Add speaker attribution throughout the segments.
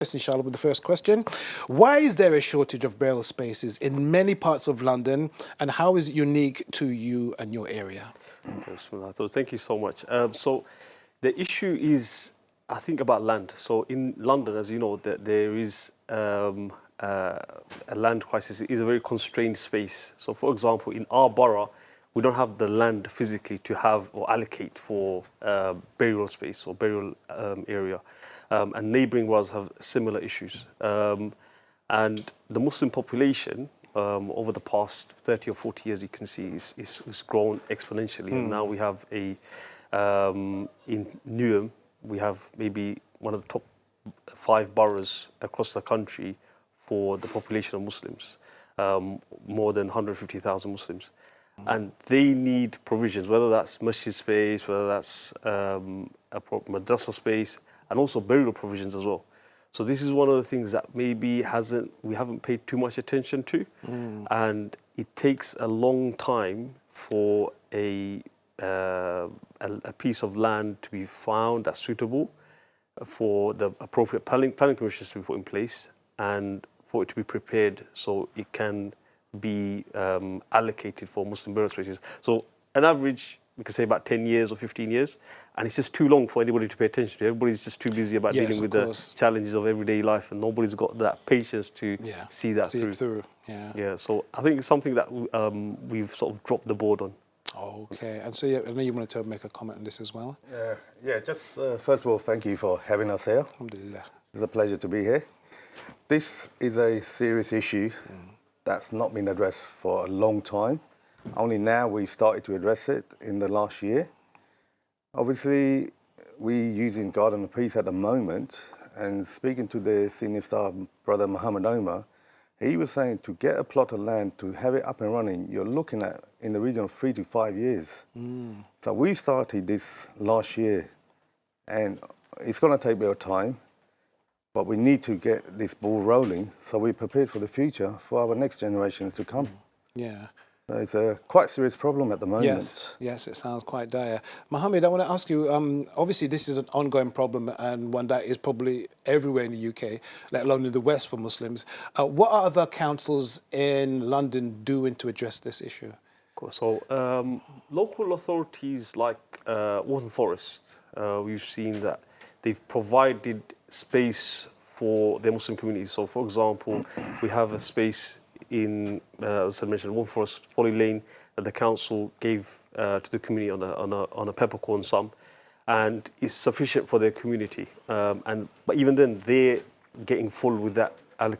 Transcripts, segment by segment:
Speaker 1: Yes, inshallah, with the first question. Why is there a shortage of burial spaces in many parts of London, and how is it unique to you and your area?
Speaker 2: Bismillah. So thank you so much. So the issue is, I think, about land. So in London, as you know, there is a land crisis. It is a very constrained space. So for example, in our borough, we don't have the land physically to have or allocate for burial space or burial area. And neighbouring boroughs have similar issues. And the Muslim population over the past 30 or 40 years, you can see, is grown exponentially. And now we have in Newham, we have maybe one of the top 5 boroughs across the country for the population of Muslims, more than 150,000 Muslims. And they need provisions, whether that's masjid space, whether that's a madrasa space, and also burial provisions as well. So this is one of the things that maybe we haven't paid too much attention to, and it takes a long time for a piece of land to be found that's suitable for the appropriate planning permissions to be put in place, and for it to be prepared so it can be allocated for Muslim burial spaces. So an average, we can say about 10 years or 15 years, and it's just too long for anybody to pay attention to. Everybody's just too busy about dealing with the challenges of everyday life, and nobody's got that patience to see that through. Yeah, so I think it's something that we've sort of dropped the board on.
Speaker 1: Okay, and so I know you wanted to make a comment on this as well.
Speaker 3: Just first of all, thank you for having us here.
Speaker 1: Alhamdulillah.
Speaker 3: It's a pleasure to be here. This is a serious issue that's not been addressed for a long time. Only now we've started to address it in the last year. Obviously, we're using Garden of Peace at the moment, and speaking to the senior staff, Brother Muhammad Omar, he was saying to get a plot of land, to have it up and running, you're looking at in the region of 3 to 5 years. So we started this last year, and it's going to take a bit of time, but we need to get this ball rolling so we're prepared for the future, for our next generations to come.
Speaker 1: Yeah.
Speaker 3: It's a quite serious problem at the moment.
Speaker 1: Yes, it sounds quite dire. Mohammed, I want to ask you, obviously this is an ongoing problem and one that is probably everywhere in the UK, let alone in the West for Muslims. What are other councils in London doing to address this issue?
Speaker 2: So local authorities like Waltham Forest, we've seen that they've provided space for their Muslim communities. So for example, we have a space in, as I mentioned, Waltham Forest, Folly Lane, that the council gave to the community on a peppercorn sum, and it's sufficient for their community. But even then, they're getting full with that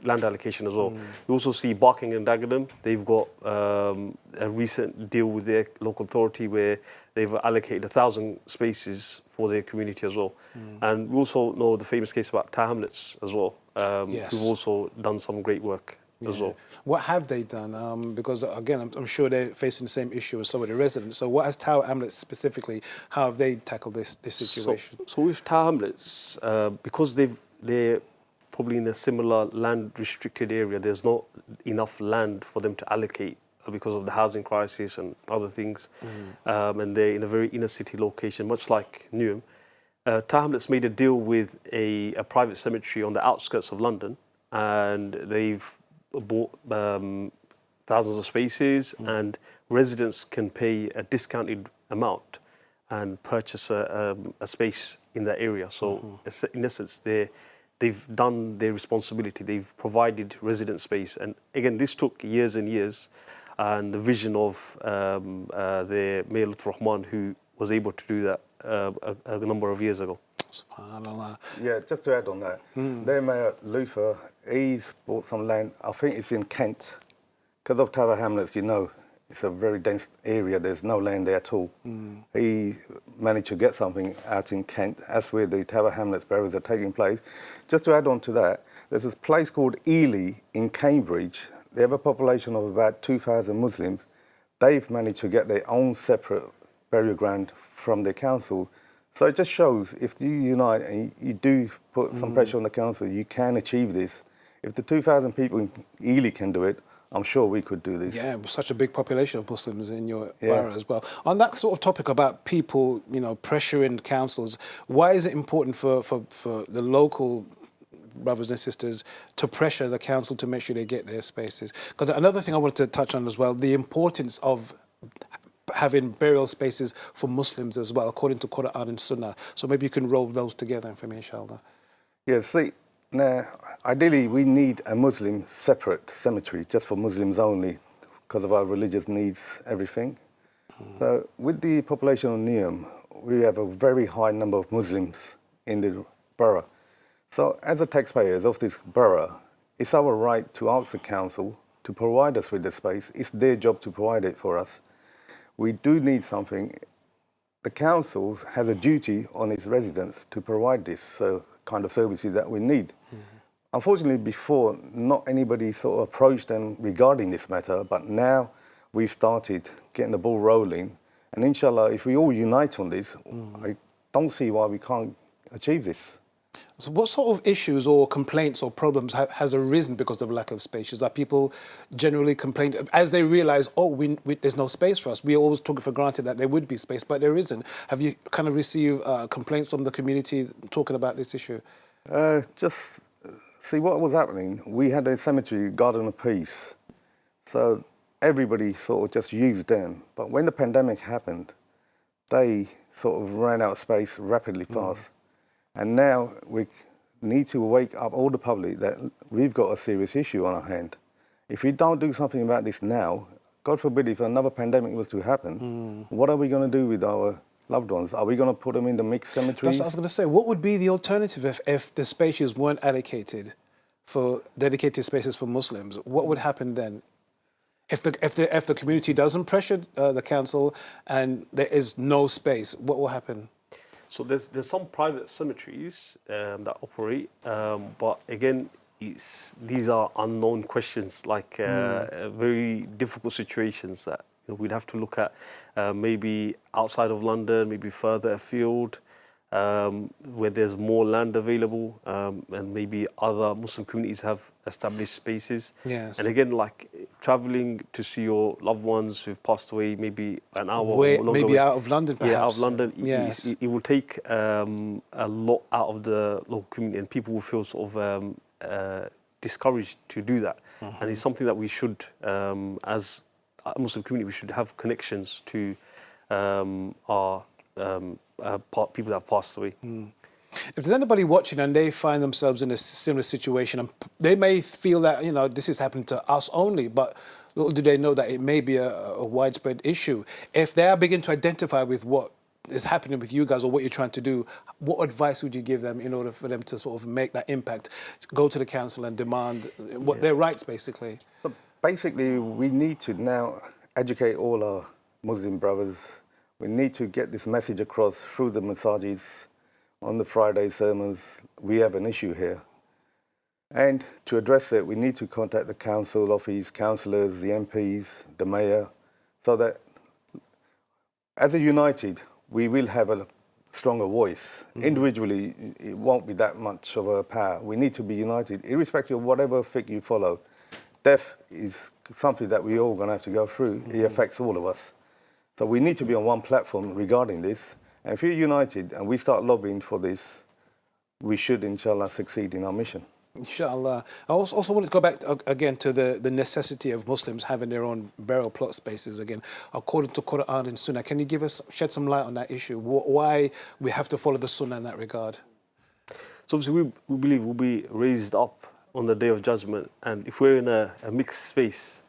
Speaker 2: land allocation as well. We also see Barking and Dagenham. They've got a recent deal with their local authority where they've allocated 1,000 spaces for their community as well. And we also know the famous case about Tower Hamlets as well, who've also done some great work as well.
Speaker 1: What have they done? Because again, I'm sure they're facing the same issue as some of the residents. So what has Tower Hamlets specifically, how have they tackled this situation?
Speaker 2: So with Tower Hamlets, because they're probably in a similar land restricted area, there's not enough land for them to allocate because of the housing crisis and other things. And they're in a very inner city location, much like Newham. Tower Hamlets made a deal with a private cemetery on the outskirts of London, and they've bought thousands of spaces, and residents can pay a discounted amount and purchase a space in that area. So in essence, they've done their responsibility. They've provided resident space. And again, this took years and years, and the vision of their Mayor Lutfur Rahman, who was able to do that a number of years ago.
Speaker 1: SubhanAllah.
Speaker 3: Yeah, just to add on that, their Mayor Lutfur, he's bought some land, I think it's in Kent. Because of Tower Hamlets, you know, it's a very dense area, there's no land there at all. He managed to get something out in Kent, as where the Tower Hamlets burials are taking place. Just to add on to that, there's this place called Ely in Cambridge. They have a population of about 2,000 Muslims. They've managed to get their own separate burial ground from the council. So it just shows, if you unite and you do put some pressure on the council, you can achieve this. If the 2,000 people in Ely can do it, I'm sure we could do this.
Speaker 1: Yeah, such a big population of Muslims in your borough as well. On that sort of topic about people, pressuring councils, why is it important for the local brothers and sisters to pressure the council to make sure they get their spaces. Because another thing I wanted to touch on as well, the importance of having burial spaces for Muslims as well, according to Quran and Sunnah. So maybe you can roll those together for me, inshallah.
Speaker 3: Yeah, see, now, ideally we need a Muslim separate cemetery, just for Muslims only, because of our religious needs, everything. So with the population of Newham, we have a very high number of Muslims in the borough. So as the taxpayers of this borough, it's our right to ask the council to provide us with the space. It's their job to provide it for us. We do need something. The council has a duty on its residents to provide this kind of services that we need. Unfortunately, before, not anybody sort of approached them regarding this matter, but now we've started getting the ball rolling. And inshallah, if we all unite on this, I don't see why we can't achieve this.
Speaker 1: So what sort of issues or complaints or problems has arisen because of lack of spaces? Are people generally complaining as they realise, oh, there's no space for us? We always took it for granted that there would be space, but there isn't. Have you kind of received complaints from the community talking about this issue?
Speaker 3: See what was happening. We had a cemetery, Garden of Peace. So everybody sort of just used them. But when the pandemic happened, they sort of ran out of space rapidly fast. And now we need to wake up all the public that we've got a serious issue on our hand. If we don't do something about this now, God forbid if another pandemic was to happen, what are we going to do with our loved ones? Are we going to put them in the mixed cemeteries?
Speaker 1: That's what I was going to say. What would be the alternative if the spaces weren't allocated for dedicated spaces for Muslims? What would happen then? If the community doesn't pressure the council and there is no space, what will happen?
Speaker 2: So there's some private cemeteries that operate, but again, these are unknown questions, like very difficult situations that we'd have to look at, maybe outside of London, maybe further afield, where there's more land available, and maybe other Muslim communities have established spaces.
Speaker 1: Yes.
Speaker 2: And again, like traveling to see your loved ones who've passed away, maybe an hour
Speaker 1: Way,
Speaker 2: or longer
Speaker 1: maybe
Speaker 2: away.
Speaker 1: out of London, perhaps.
Speaker 2: Yeah, out of London.
Speaker 1: Yes.
Speaker 2: It will take a lot out of the local community, and people will feel sort of discouraged to do that. And it's something that we should, as a Muslim community, we should have connections to our people that have passed away.
Speaker 1: If there's anybody watching and they find themselves in a similar situation, and they may feel that, this has happened to us only, but little do they know that it may be a widespread issue. If they are beginning to identify with what is happening with you guys or what you're trying to do, what advice would you give them in order for them to sort of make that impact, go to the council and demand their rights, basically?
Speaker 3: But basically, we need to now educate all our Muslim brothers. We need to get this message across through the masajids, on the Friday sermons. We have an issue here. And to address it, we need to contact the council office, councillors, the MPs, the mayor, so that as a united, we will have a stronger voice. Individually, it won't be that much of a power. We need to be united, irrespective of whatever fiqh you follow. Death is something that we're all going to have to go through. It affects all of us. So we need to be on one platform regarding this. And if we're united and we start lobbying for this, we should, inshallah, succeed in our mission.
Speaker 1: Inshallah. I also wanted to go back again to the necessity of Muslims having their own burial plot spaces again, according to Quran and Sunnah. Can you shed some light on that issue? Why we have to follow the Sunnah in that regard?
Speaker 2: So obviously we believe we'll be raised up on the Day of Judgment, and if we're in a mixed space,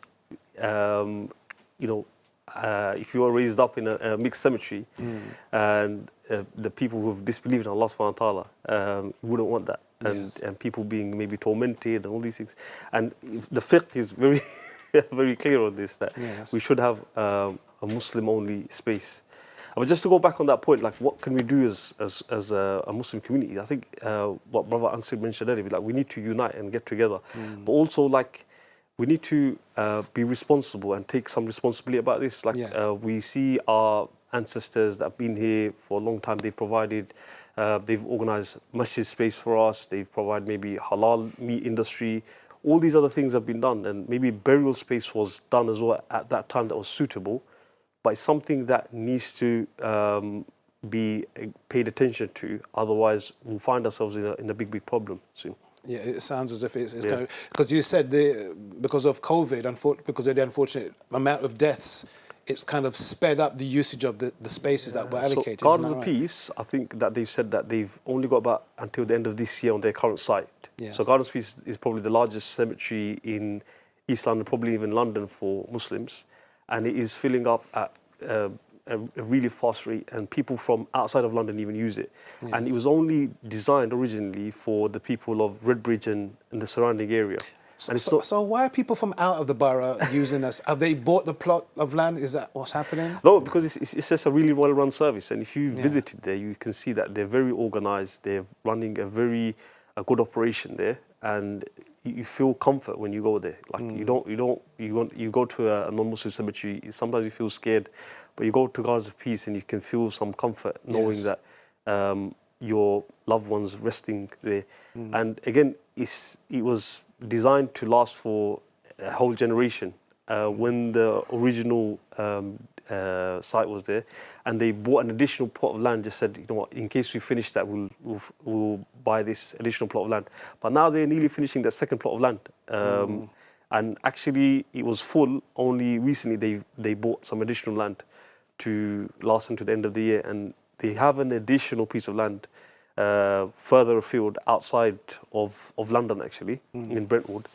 Speaker 2: if you are raised up in a mixed cemetery and the people who have disbelieved in Allah subhanahu wa ta'ala, you wouldn't want that. And people being maybe tormented and all these things. And the fiqh is very, very clear on this, that we should have a Muslim-only space. But just to go back on that point, like what can we do as a Muslim community? I think what Brother Ansir mentioned earlier, like we need to unite and get together. But also like we need to be responsible and take some responsibility about this. Like we see our ancestors that have been here for a long time, they've provided, they've organized masjid space for us, they've provided maybe halal meat industry, all these other things have been done, and maybe burial space was done as well at that time that was suitable, but it's something that needs to be paid attention to, otherwise we'll find ourselves in a big problem soon.
Speaker 1: Yeah, it sounds as if it's
Speaker 2: Yeah.
Speaker 1: kind of, because you said because of COVID, because of the unfortunate amount of deaths, it's kind of sped up the usage of the spaces that were
Speaker 2: So
Speaker 1: allocated.
Speaker 2: Gardens
Speaker 1: Isn't
Speaker 2: of
Speaker 1: that right?
Speaker 2: Peace, I think that they've said that they've only got about until the end of this year on their current site.
Speaker 1: Yes.
Speaker 2: So Gardens of Peace is probably the largest cemetery in East London, probably even London for Muslims, and it is filling up at a really fast rate, and people from outside of London even use it. And it was only designed originally for the people of Redbridge and the surrounding area. And it's not,
Speaker 1: So why are people from out of the borough using this? Have they bought the plot of land? Is that what's happening?
Speaker 2: no, because it's just a really well-run service, and if you visited there, you can see that they're very organised. They're running a good operation there, and you feel comfort when you go there. Like you go to a non-Muslim cemetery. Sometimes you feel scared, but you go to Gardens of Peace and you can feel some comfort knowing that your loved ones resting there. And again, it was designed to last for a whole generation. When the original site was there, and they bought an additional plot of land, just said, you know what, in case we finish that, we'll buy this additional plot of land. But now they're nearly finishing that second plot of land. And actually, it was full. Only recently they bought some additional land to last until the end of the year, and they have an additional piece of land further afield outside of London, actually, in Brentwood.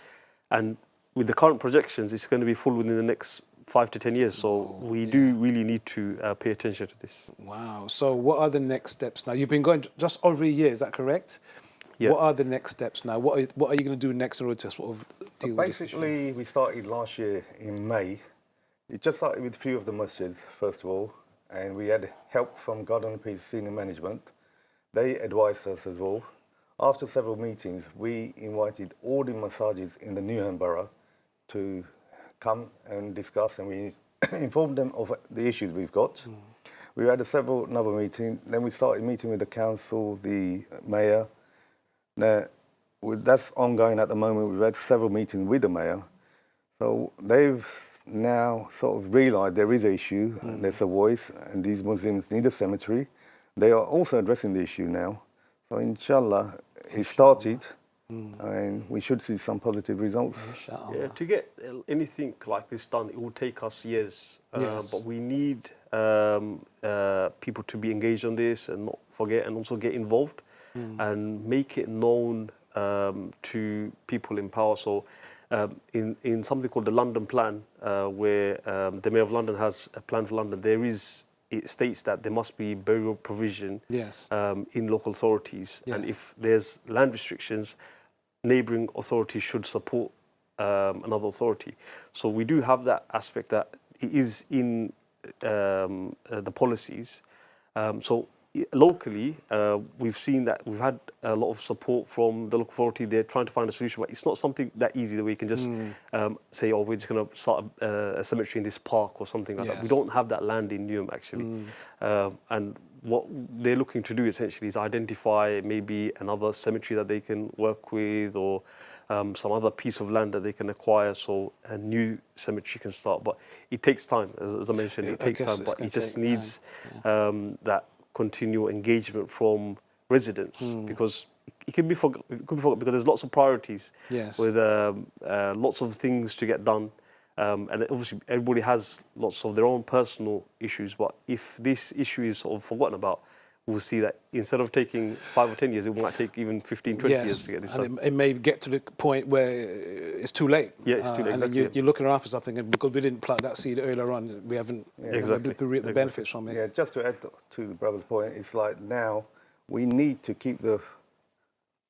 Speaker 2: And with the current projections, it's going to be full within the next 5 to 10 years. So we do really need to pay attention to this.
Speaker 1: Wow. So what are the next steps now? You've been going just over a year, is that correct?
Speaker 2: Yeah.
Speaker 1: What are the next steps now? What are you going to do next in order to sort of deal with this issue?
Speaker 3: Basically, we started last year in May. It just started with a few of the masjids, first of all, and we had help from Garden of Peace senior management. They advised us as well. After several meetings, we invited all the masajid in the Newham borough to come and discuss, and we informed them of the issues we've got. We had several another meeting. Then we started meeting with the council, the mayor. Now, that's ongoing at the moment. We've had several meetings with the mayor. So they've now sort of realised there is an issue, and there's a voice, and these Muslims need a cemetery. They are also addressing the issue now. So inshallah, it started, and we should see some positive results.
Speaker 1: Inshallah.
Speaker 2: Yeah, to get anything like this done, it will take us years.
Speaker 1: Yes.
Speaker 2: But we need people to be engaged on this and not forget, and also get involved and make it known to people in power. So in something called the London Plan, where the Mayor of London has a plan for London, it states that there must be burial provision in local authorities. And if there's land restrictions, neighbouring authorities should support another authority. So we do have that aspect that it is in the policies. So locally, we've seen that we've had a lot of support from the local authority. They're trying to find a solution, but it's not something that easy that we can just say, oh, we're just going to start a cemetery in this park or something like that. We don't have that land in Newham, actually. And what they're looking to do essentially is identify maybe another cemetery that they can work with, or some other piece of land that they can acquire so a new cemetery can start. But it takes time, as I mentioned, it takes time, but it just needs that continual engagement from residents, because it could be forgotten because there's lots of priorities with lots of things to get done. And obviously everybody has lots of their own personal issues, but if this issue is sort of forgotten about, we'll see that instead of taking 5 or 10 years, it might take even 15, 20 years to get this done.
Speaker 1: And it may get to the point where it's too late.
Speaker 2: Yeah, it's too late.
Speaker 1: And
Speaker 2: Exactly.
Speaker 1: then you're looking around for something, and because we didn't plant that seed earlier on, we haven't reaped the benefits from it.
Speaker 3: Yeah, just to add to the brother's point, it's like now we need to keep the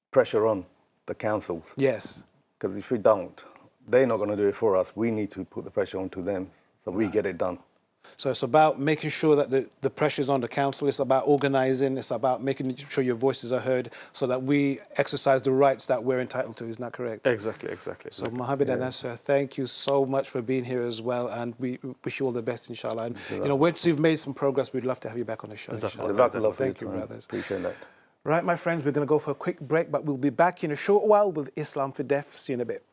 Speaker 3: pressure on the councils.
Speaker 1: Yes.
Speaker 3: Because if we don't, they're not going to do it for us. We need to put the pressure onto them so we get it done.
Speaker 1: So it's about making sure that the pressure's on the council. It's about organising. It's about making sure your voices are heard so that we exercise the rights that we're entitled to. Isn't that correct?
Speaker 2: Exactly.
Speaker 1: So Mohammed and Nasser, thank you so much for being here as well, and we wish you all the best, inshallah. And once you've made some progress, we'd love to have you back on the show. Inshallah. Thank you, brothers.
Speaker 3: Appreciate that.
Speaker 1: Right, my friends, we're going to go for a quick break, but we'll be back in a short while with Islam for Deaf. See you in a bit.